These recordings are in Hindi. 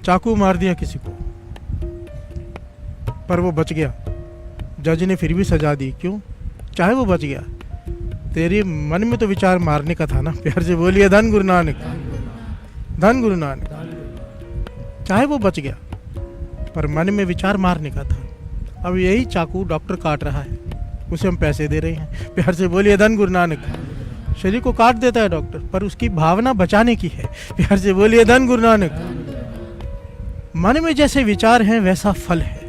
चाकू मार दिया किसी को, पर वो बच गया। जज ने फिर भी सजा दी, क्यों? चाहे वो बच गया, तेरे मन में तो विचार मारने का था ना। प्यार से बोलिए धन गुरु नानक, धन गुरु नानक। चाहे वो बच गया, पर मन में विचार मारने का था। अब यही चाकू डॉक्टर काट रहा है, उसे हम पैसे दे रहे हैं। प्यार से बोलिए धन गुरु नानक। शरीर को काट देता है डॉक्टर, पर उसकी भावना बचाने की है। प्यार से बोलिए धन गुरु नानक। मन में जैसे विचार हैं वैसा फल है।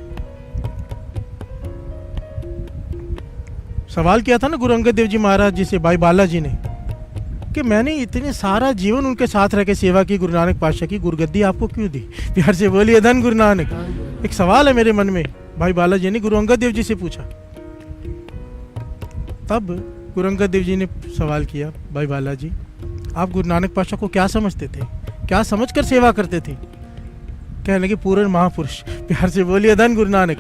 सवाल किया था ना गुरु अंगद देव जी महाराज जी से भाई बालाजी ने, कि मैंने इतने सारा जीवन उनके साथ रह के सेवा की, गुरु नानक पातशाह की, गुरुगद्दी आपको क्यों दी? प्यार से बोलिए धन गुरु नानक। एक सवाल है मेरे मन में, भाई बालाजी ने गुरु अंगद देव जी से पूछा। तब गुरु अंगद देव जी ने सवाल किया, भाई बालाजी आप गुरु नानक पातशाह को क्या समझते थे, क्या समझकर सेवा करते थे? कहने लगे पूर्ण महापुरुष। प्यार से बोलिए धन गुरु नानक।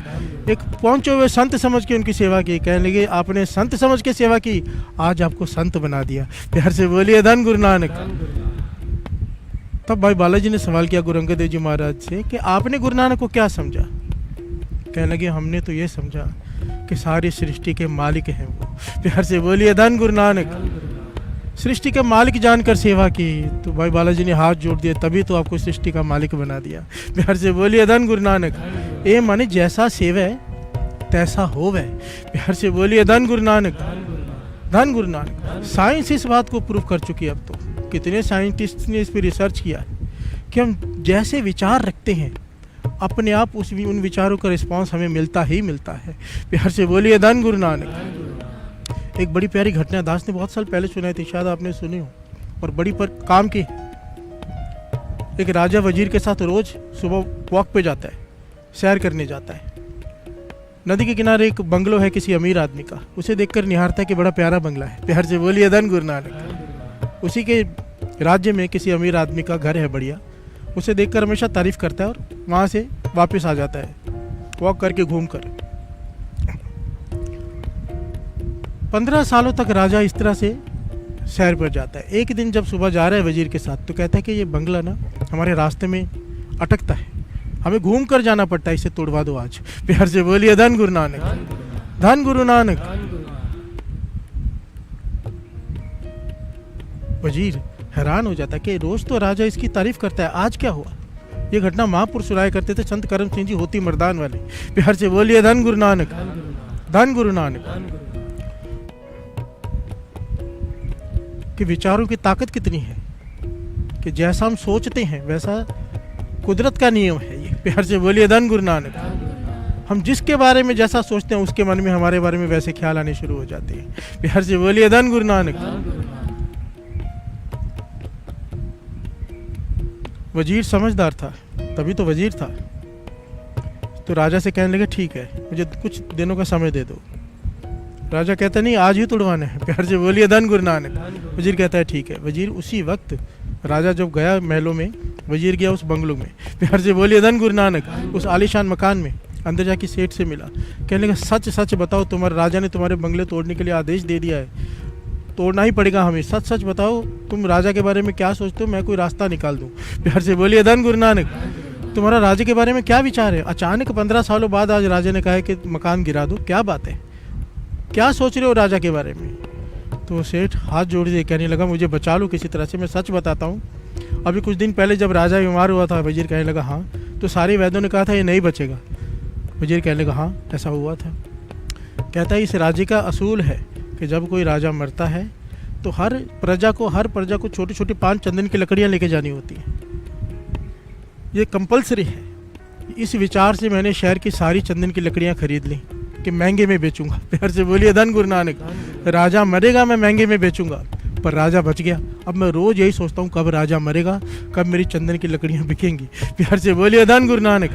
एक पहुंचे हुए संत समझ के उनकी सेवा की। कहने लगे आपने संत समझ के सेवा की, आज आपको संत बना दिया। प्यार से बोलिए धन गुरु नानक। तब भाई बालाजी ने सवाल किया गुरु अंगद देव जी महाराज से कि आपने गुरु नानक को क्या समझा? कहने लगे हमने तो ये समझा कि सारी सृष्टि के मालिक हैं वो। प्यार से बोलिए धन गुरु नानक। सृष्टि के मालिक जानकर सेवा की, तो भाई बालाजी ने हाथ जोड़ दिए, तभी तो आपको सृष्टि का मालिक बना दिया। प्यार से बोलिए धन गुरु नानक। ए माने जैसा सेवे तैसा होवे। प्यार से बोलिए धन गुरु नानक, धन गुरु नानक। साइंस इस बात को प्रूव कर चुकी है। अब तो कितने साइंटिस्ट ने इस पर रिसर्च किया है कि हम जैसे विचार रखते हैं अपने आप उन विचारों का रिस्पांस हमें मिलता ही मिलता है। प्यार से बोलिए धन गुरु नानक। एक बड़ी प्यारी घटना दास ने बहुत साल पहले सुनाई थी, शायद आपने सुनी हो, और बड़ी पर काम की। एक राजा वजीर के साथ रोज सुबह वॉक पे जाता है, सैर करने जाता है। नदी के किनारे एक बंगलो है किसी अमीर आदमी का, उसे देखकर निहारता है कि बड़ा प्यारा बंगला है। प्यार से बोलिए धन गुरु नानक। उसी के राज्य में किसी अमीर आदमी का घर है बढ़िया, उसे देखकर हमेशा तारीफ करता है और वहाँ से वापस आ जाता है वॉक करके घूम कर। 15 सालों तक राजा इस तरह से सैर पर जाता है। एक दिन जब सुबह जा रहा है वजीर के साथ, तो कहता है कि ये बंगला ना हमारे रास्ते में अटकता है, हमें घूम कर जाना पड़ता है, इसे तोड़वा दो आज। प्यार से बोलिए धन गुरु नानक, धन गुरु नानक। वजीर हैरान हो जाता है कि रोज तो राजा इसकी तारीफ करता है, आज क्या हुआ? ये घटना महापुरुष सुनाया करते थे संत करम सिंह जी होती मर्दान वाले। प्यार से बोलिए धन गुरु नानक, धन गुरु नानक। कि विचारों की ताकत कितनी है कि जैसा हम सोचते हैं वैसा कुदरत का नियम है ये। प्यार से बोलिए धन गुरु नानक। हम जिसके बारे में जैसा सोचते हैं उसके मन में हमारे बारे में वैसे ख्याल आने शुरू हो जाते हैं। प्यार से बोलिए धन गुरु नानक। वजीर समझदार था, तभी तो वजीर था। तो राजा से कहने लगे ठीक है, मुझे कुछ दिनों का समय दे दो। राजा कहता नहीं आज ही तोड़वाना है। प्यार से बोलिए धन गुरु नानक। वजीर कहता है ठीक है। वजीर उसी वक्त राजा जब गया महलों में, वजीर गया उस बंगलों में। प्यार से बोलिए धन गुरु नानक। उस आलीशान मकान में अंदर जाके सेठ से मिला। कहने लगा सच सच बताओ, तुम्हारे राजा ने तुम्हारे बंगले तोड़ने के लिए आदेश दे दिया है, तोड़ना ही पड़ेगा हमें। सच सच बताओ तुम राजा के बारे में क्या सोचते हो, मैं कोई रास्ता निकाल दूँ। प्यार से बोलिए धन गुरु नानक। तुम्हारा राजा के बारे में क्या विचार है? अचानक 15 सालों बाद आज राजा ने कहा है कि मकान गिरा दो, क्या बात है, क्या सोच रहे हो राजा के बारे में? तो सेठ हाथ जोड़ दिए, कहने लगा मुझे बचा लो किसी तरह से, मैं सच बताता हूँ। अभी कुछ दिन पहले जब राजा बीमार हुआ था, वजीर कहने लगा हाँ, तो सारे वैद्यों ने कहा था ये नहीं बचेगा। वजीर कहने लगा हाँ ऐसा हुआ था। कहता है इस राज्य का असूल है कि जब कोई राजा मरता है तो हर प्रजा को छोटी छोटी 5 चंदन की लकड़ियाँ लेके जानी होती हैं, ये कंपलसरी है। इस विचार से मैंने शहर की सारी चंदन की लकड़ियाँ खरीद ली कि महंगे में बेचूंगा। प्यार से बोलिए धन गुरु नानक। राजा मरेगा मैं महंगे में बेचूंगा, पर राजा बच गया। अब मैं रोज यही सोचता हूँ कब राजा मरेगा, कब मेरी चंदन की लकड़ियाँ बिकेंगी। प्यार से बोलिए धन गुरु नानक।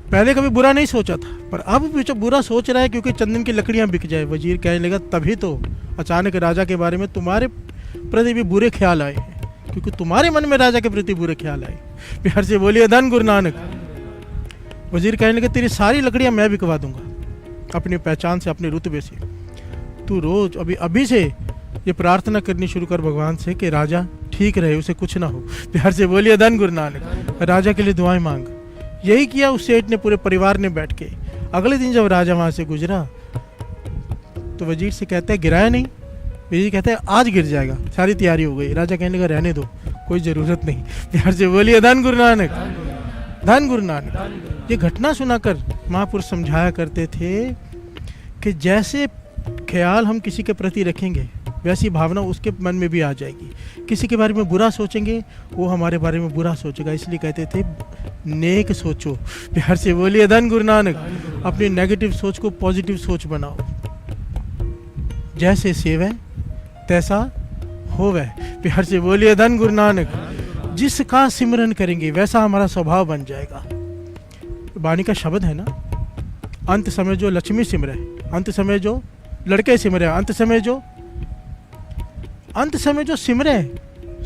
पहले कभी बुरा नहीं सोचा था, पर अब बुरा सोच रहा है क्योंकि चंदन की लकड़ियाँ बिक जाए। वजीर कहने लगा तभी तो अचानक राजा के बारे में तुम्हारे प्रति भी बुरे ख्याल आए हैं, क्योंकि तुम्हारे मन में राजा के प्रति बुरे ख्याल आए। प्यार से बोलिए धन गुरु नानक। वजीर कहने लगे तेरी सारी लकड़ियाँ मैं बिकवा दूंगा, अपनी पहचान से, अपने रुतबे से। तू रोज अभी से ये प्रार्थना करनी शुरू कर भगवान से कि राजा ठीक रहे, उसे कुछ ना हो। प्यार से बोलिए धन गुरु नानक। राजा के लिए दुआएं मांग। यही किया उस सेठ ने, पूरे परिवार ने बैठ के। अगले दिन जब राजा वहाँ से गुजरा तो वजीर से कहता है गिराया नहीं। वजीर कहता है आज गिर जाएगा, सारी तैयारी हो गई। राजा कहने लगा रहने दो, कोई ज़रूरत नहीं। प्यार से बोलिए धन गुरु नानक, धन गुरु नानक। ये घटना सुनाकर महापुरुष समझाया करते थे कि जैसे ख्याल हम किसी के प्रति रखेंगे वैसी भावना उसके मन में भी आ जाएगी। किसी के बारे में बुरा सोचेंगे वो हमारे बारे में बुरा सोचेगा। इसलिए कहते थे नेक सोचो। प्यार से बोलिए धन गुरु नानक। अपनी नेगेटिव सोच को पॉजिटिव सोच बनाओ। जैसे सेवै तैसा होवै। प्यार से बोलिए धन गुरु नानक। जिसका सिमरन करेंगे वैसा हमारा स्वभाव बन जाएगा। वाणी का शब्द है ना, अंत समय जो लक्ष्मी सिमरे, अंत समय जो लड़के सिमरे, अंत समय जो सिमरे,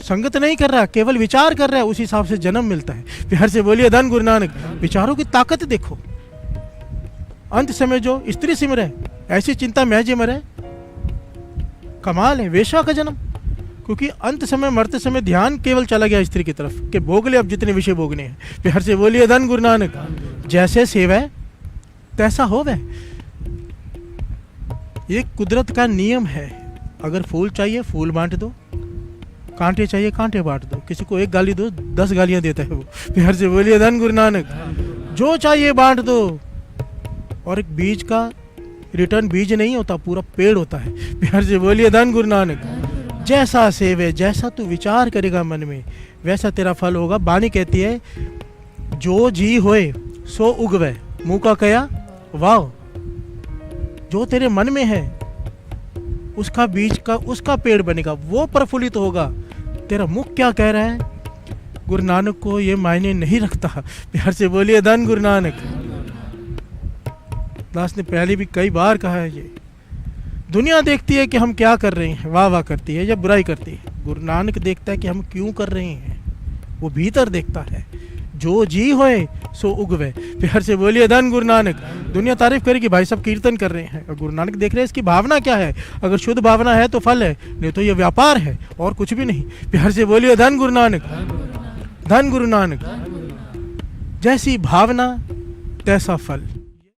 संगत नहीं कर रहा, केवल विचार कर रहा है, उस हिसाब से जन्म मिलता है। प्यार से बोलिए धन गुरु नानक। विचारों की ताकत देखो। अंत समय जो स्त्री सिमरे, ऐसी चिंता में जे मरे, कमाल है। वेश्या का जन्म, क्योंकि अंत समय मरते समय ध्यान केवल चला गया स्त्री की तरफ कि भोग ले अब जितने विषय भोगने हैं। प्यार से बोलिए धन गुरु नानक। जैसे सेवै तैसा होवै। ये कुदरत का नियम है। अगर फूल चाहिए फूल बांट दो, कांटे चाहिए कांटे बांट दो। किसी को एक गाली दो 10 गालियां देता है वो। प्यार से बोलिए धन गुरु नानक। जो चाहिए बांट दो। और एक बीज का रिटर्न बीज नहीं होता, पूरा पेड़ होता है। प्यार से बोलिए धन गुरु नानक। जैसा सेवे, जैसा तू विचार करेगा मन में वैसा तेरा फल होगा। वाणी कहती है जो जी होए सो उगवे, मुंह का कया वाह। जो तेरे मन में है उसका बीज का, उसका पेड़ बनेगा, वो प्रफुल्लित होगा। तेरा मुख क्या कह रहा है गुरु नानक को ये मायने नहीं रखता। प्यार से बोलिए धन गुरु नानक। दास ने पहले भी कई बार कहा है ये। दुनिया देखती है कि हम क्या कर रहे हैं, वाह वाह करती है या बुराई करती है। गुरु नानक देखता है कि हम क्यों कर रहे हैं, वो भीतर देखता है। जो जी होए सो उगवे। प्यार से बोलिए धन गुरु नानक। दुनिया तारीफ करेगी भाई सब कीर्तन कर रहे हैं, और गुरु नानक देख रहे हैं इसकी भावना क्या है। अगर शुद्ध भावना है तो फल है, नहीं तो ये व्यापार है और कुछ भी नहीं। प्यार से बोलिए धन गुरु नानक, धन गुरु नानक। जैसी भावना तैसा फल।